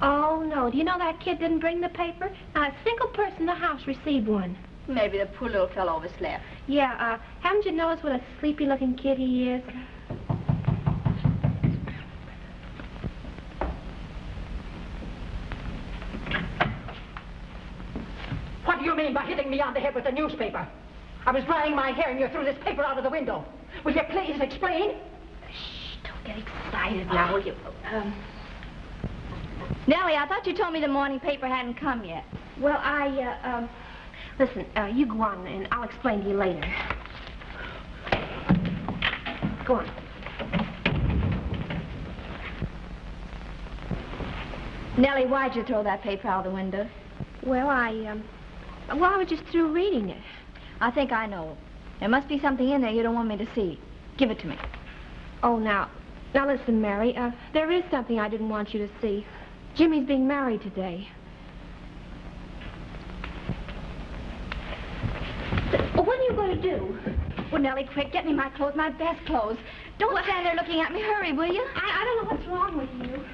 Oh, no. Do you know that kid didn't bring the paper? Not a single person in the house received one. Maybe the poor little fellow overslept. Yeah, haven't you noticed what a sleepy-looking kid he is? What do you mean by hitting me on the head with a newspaper? I was drying my hair and you threw this paper out of the window. Will you please explain? Shh, don't get excited now, will you? Nellie, I thought you told me the morning paper hadn't come yet. Well, listen, you go on and I'll explain to you later. Go on. Nellie, why'd you throw that paper out of the window? Well, I was just through reading it. I think I know. There must be something in there you don't want me to see. Give it to me. Oh, now listen, Mary, there is something I didn't want you to see. Jimmy's being married today. What are you going to do? Well, Nellie, quick, get me my clothes, my best clothes. Don't stand there looking at me. Hurry, will you? I don't know what's wrong with you.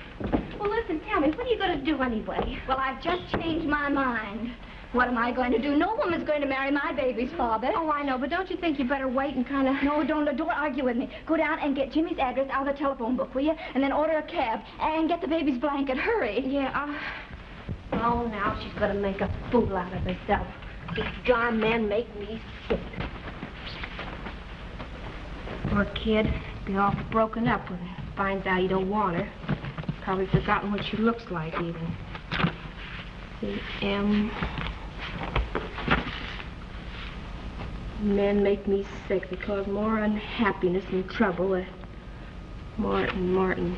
Well, listen, tell me, what are you going to do anyway? Well, I've just changed my mind. What am I going to do? No woman's going to marry my baby's father. Oh, I know, but don't you think you better wait and kind of... No, don't argue with me. Go down and get Jimmy's address out of the telephone book, will you? And then order a cab and get the baby's blanket. Hurry. Yeah, Oh, now she's going to make a fool out of herself. These darn men make me sick. Poor kid. Be all broken up when he finds out you don't want her. Probably forgotten what she looks like, even. The Men make me sick. They cause more unhappiness and trouble. Martin.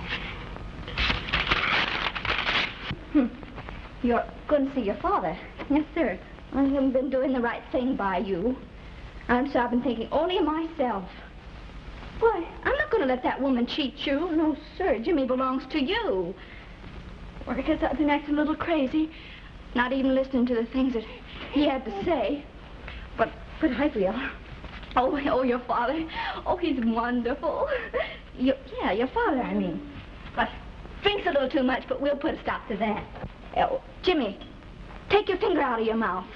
You're going to see your father? Yes, sir. I haven't been doing the right thing by you. I've been thinking only of myself. Why, I'm not going to let that woman cheat you. No, sir. Jimmy belongs to you. Or I guess I've been acting a little crazy. Not even listening to the things that he had to say. But I will. Oh, your father. Oh, he's wonderful. Your father, I mean. But drinks a little too much, but we'll put a stop to that. Oh, Jimmy, take your finger out of your mouth.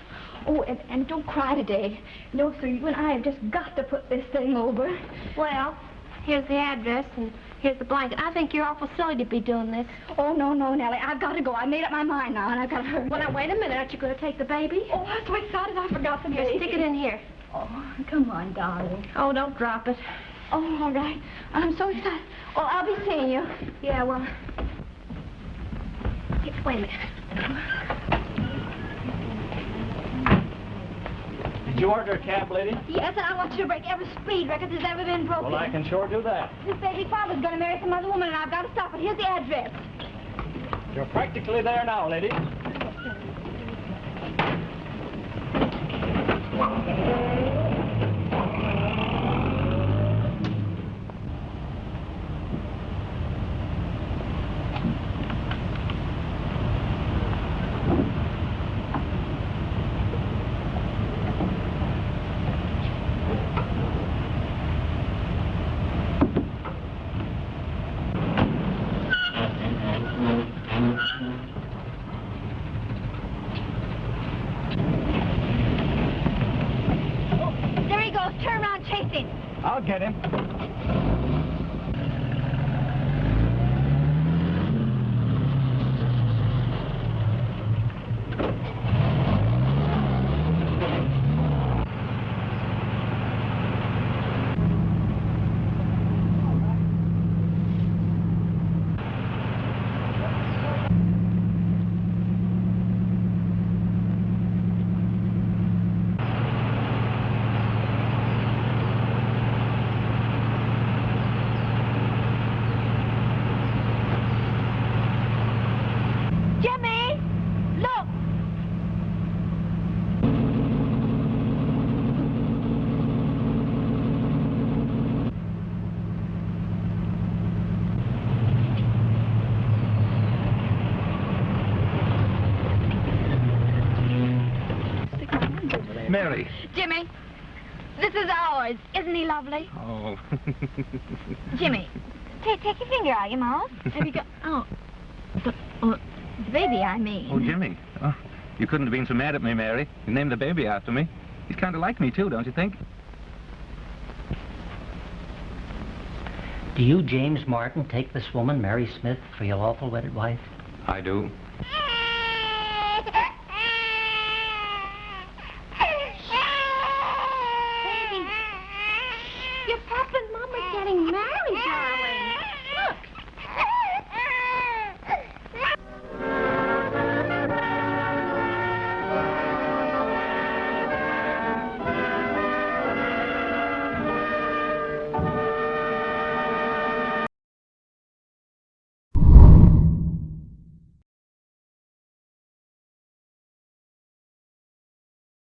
Oh, and don't cry today. No, sir, you and I have just got to put this thing over. Well, here's the address, and here's the blanket. I think you're awful silly to be doing this. Oh, no, Nellie. I've got to go. I made up my mind now, and I've got to hurry. Well, now, wait a minute. Aren't you going to take the baby? Oh, I'm so excited I forgot the baby. Stick it in here. Oh, come on, darling. Oh, don't drop it. Oh, all right. I'm so excited. Oh, I'll be seeing you. Yeah, well... Wait a minute. Did you order a cab, lady? Yes, and I want you to break every speed record that's ever been broken. Well, I can sure do that. This baby's father's going to marry some other woman, and I've got to stop it. Here's the address. You're practically there now, lady. I'll get him. Jimmy! Look! Mary. Jimmy, this is ours. Isn't he lovely? Oh. Jimmy, take your finger out of your mouth. Have you got... Oh. The baby, I mean. Oh, Jimmy. Oh, you couldn't have been so mad at me, Mary. You named the baby after me. He's kind of like me, too, don't you think? Do you, James Martin, take this woman, Mary Smith, for your lawful wedded wife? I do. Baby, you're popping